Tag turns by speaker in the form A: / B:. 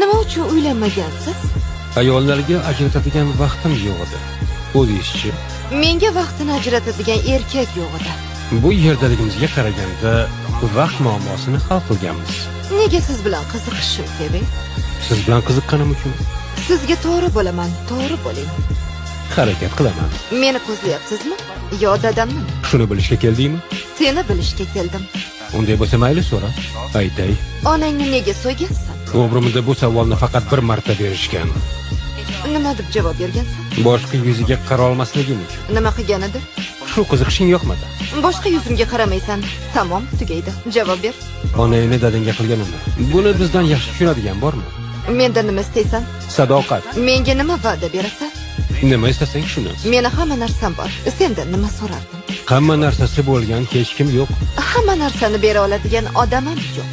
A: Nima uchun uylanmagansiz?
B: Ayollarga ajratadigan vaqtim yo'q edi. O'zingizchi,
A: Menga vaqtini ajratadigan erkak yo'q edi.
B: bu yerdaligimizga qaraganda vaqt muammosini hal qilganmiz.
A: Nega siz bilan qiziqishim kerak?
B: Siz bilan qiziqqanim uchun
A: Sizga to'g'ri bo'laman, to'g'ri bo'ling.
B: harakat qilaman.
A: Meni ko'zlayapsizmi? Yo dadamni?
B: Shuni bilishga keldingmi?
A: Seni bilishga keldim.
B: Unday bo'lsa mayli so'ra. Aytay.
A: Onangni nega so'ygansan?
B: Umrimda bu savolni faqat bir marta berishgan.
A: Nima deb javob bergansan?
B: Boshqa yuziga qara olmasligim uchun.
A: Nima qilgan edi?
B: Shu qiziqishing yoqmadi.
A: Boshqa yuzimga qaramaysan. Tamom, tugaydi. Javob ber.
B: Onangni dadangga qilganimni. Buni bizdan yaxshi tushunadigan bormi?
A: Mendan nima istaysan?
B: Sadoqat.
A: Menga nima va'da berasan?
B: Nima istasang shuni.
A: Meni hamma narsam bor. Sendan nima so'rardim?
B: Hamma narsasi bo'lgan hech kim yo'q.
A: Hamma narsani bera oladigan odamim yo'q.